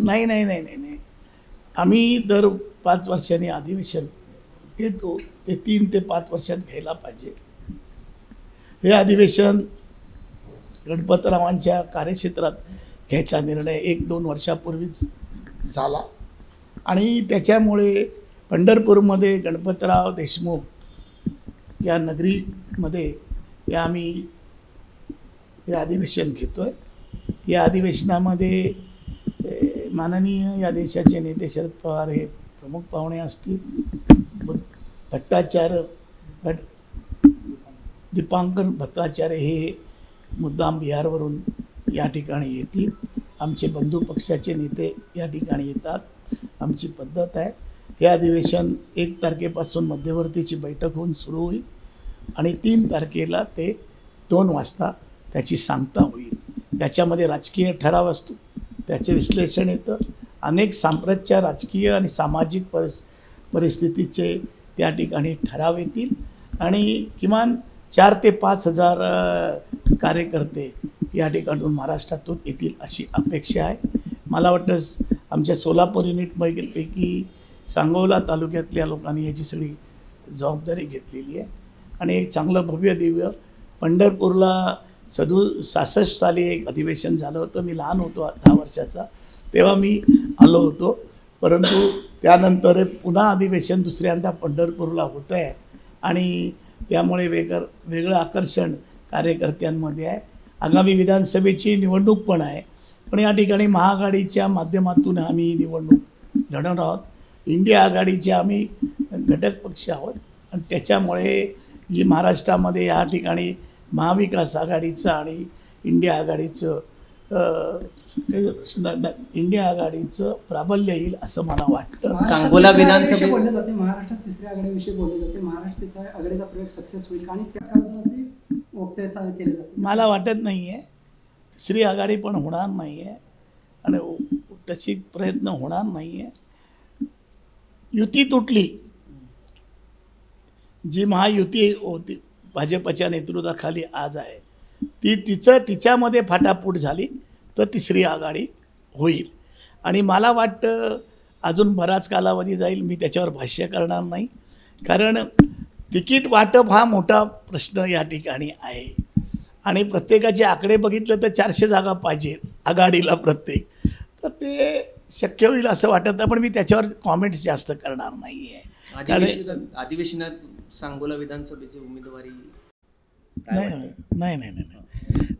नाही नाही नाही नाही नाही आम्ही दर 5 वर्षांनी अधिवेशन घेतो, ते 3 ते 5 वर्षात घ्यायला पाहिजे. हे अधिवेशन गणपतरावांच्या कार्यक्षेत्रात घ्यायचा निर्णय 1-2 वर्षापूर्वीच झाला आणि त्याच्यामुळे पंढरपूरमध्ये गणपतराव देशमुख या नगरीमध्ये आम्ही हे अधिवेशन घेतो आहे. या अधिवेशनामध्ये माननीय या देशाचे नेते शरद पवार हे प्रमुख पाहुणे असतील. दीपांकर भट्टाचार्य हे मुद्दाम बिहारवरून या ठिकाणी येतील. आमचे बंधू पक्षाचे नेते या ठिकाणी येतात. आमची पद्धत आहे. हे अधिवेशन 1 तारखेपासून मध्यवर्तीची बैठक होऊन सुरू होईल आणि 3 तारखेला ते 2 वाजता त्याची सांगता होईल. त्याच्यामध्ये राजकीय ठराव असतो, त्याचे विश्लेषण येतं. अनेक सांप्रतच्या राजकीय आणि सामाजिक परिस्थितीचे त्या ठिकाणी ठराव येतील आणि किमान 4 ते 5 हजार कार्यकर्ते या ठिकाणून महाराष्ट्रातून येतील अशी अपेक्षा आहे. मला वाटतं आमच्या सोलापूर युनिटपैकी सांगोला तालुक्यातल्या लोकांनी याची सगळी जबाबदारी घेतलेली आहे आणि एक चांगलं भव्य दिव्य पंढरपूरला 67 साली एक अधिवेशन झालं होतं. मी लहान होतो 10 वर्षाचा, तेव्हा मी आलो होतो. परंतु त्यानंतर पुन्हा अधिवेशन दुसऱ्यांदा पंढरपूरला होतं आहे आणि त्यामुळे वेगळं आकर्षण कार्यकर्त्यांमध्ये आहे. आगामी विधानसभेची निवडणूक पण आहे, पण या ठिकाणी महाआघाडीच्या माध्यमातून आम्ही निवडणूक लढवणार आहोत. इंडिया आघाडीचे आम्ही घटक पक्ष आहोत आणि त्याच्यामुळे जी महाराष्ट्रामध्ये या ठिकाणी महाविकास आघाडीचं आणि इंडिया आघाडीचं प्राबल्य येईल असं मला वाटतं. सांगोला विधानसभेत बोलले जाते, महाराष्ट्रात तिसऱ्या आघाडीविषयी बोलले जाते. महाराष्ट्र आघाडीचा प्रयोग सक्सेस होईल आणि त्यावेळेस वक्तव्य चालू केले जाते. मला वाटत नाही आहे तिसरी आघाडी पण होणार नाही आहे आणि तशी प्रयत्न होणार नाही आहे. युती तुटली, जी महायुती होती भाजपच्या नेतृत्वाखाली आज आहे ती तिच्यामध्ये फाटाफूट झाली तर तिसरी आघाडी होईल आणि मला वाटतं अजून बराच कालावधी जाईल. मी त्याच्यावर भाष्य करणार नाही, कारण तिकीट वाटप हा मोठा प्रश्न या ठिकाणी आहे आणि प्रत्येकाचे आकडे बघितलं तर 400 जागा पाहिजे आघाडीला प्रत्येक, तर ते शक्य होईल असं वाटत नाही. पण मी त्याच्यावर कॉमेंट्स जास्त करणार नाही आहे. अधिवेशनात सांगोला विधानसभेची उमेदवारी नाही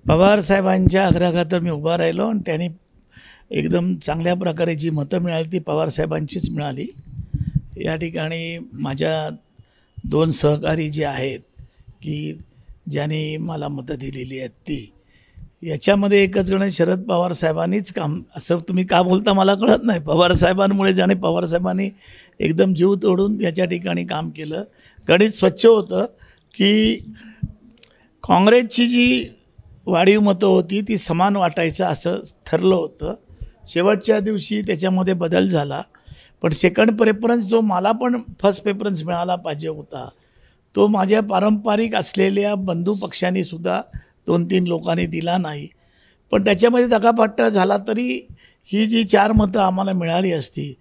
पवार साहेबांच्या आग्रहाखातर मी उभा राहिलो आणि त्यांनी एकदम चांगल्या प्रकारे जी मतं मिळाली ती पवारसाहेबांचीच मिळाली. या ठिकाणी माझ्या 2 सहकारी जे आहेत की ज्यांनी मला मतं दिलेली आहेत ती, याच्यामध्ये एकच गण शरद पवार साहेबांनीच काम, असं तुम्ही का बोलता मला कळत नाही. पवारसाहेबांमुळे ज्याने पवारसाहेबांनी एकदम जीव तोडून याच्या ठिकाणी काम केलं. गणित स्वच्छ होतं की काँग्रेसची जी वाढीव मतं होती ती समान वाटायचं असं ठरलं होतं. शेवटच्या दिवशी त्याच्यामध्ये बदल झाला, पण सेकंड प्रेफरन्स जो मला पण फर्स्ट प्रेफरन्स मिळाला पाहिजे होता तो माझ्या पारंपरिक असलेल्या बंधू पक्षांनी सुद्धा 2-3 लोकांनी दिला नाही. पण त्याच्यामध्ये दगाफट्टा झाला तरी ही जी 4 मतं आम्हाला मिळाली असती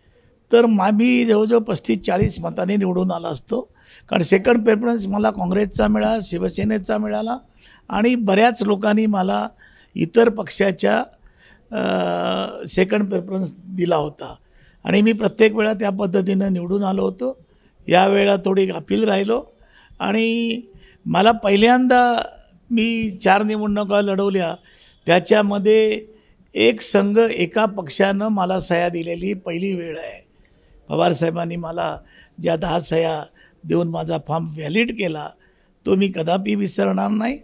तर मी जवळजवळ 35-40 मतांनी निवडून आला असतो. कारण सेकंड प्रेफरन्स मला काँग्रेसचा मिळाला, शिवसेनेचा मिळाला आणि बऱ्याच लोकांनी मला इतर पक्षाच्या सेकंड प्रेफरन्स दिला होता आणि मी प्रत्येक वेळा त्या पद्धतीनं निवडून आलो होतो. यावेळेला थोडी गाफील राहिलो आणि मला पहिल्यांदा मी 4 निवडणुका लढवल्या, त्याच्यामध्ये एक संघ एका पक्षानं मला सह्या दिलेली पहिली वेळ आहे. पवारसाहेबांनी मला ज्या 10 सह्या देऊन माझा फॉर्म व्हॅलिड केला तो मी कदापि विसरणार नाही.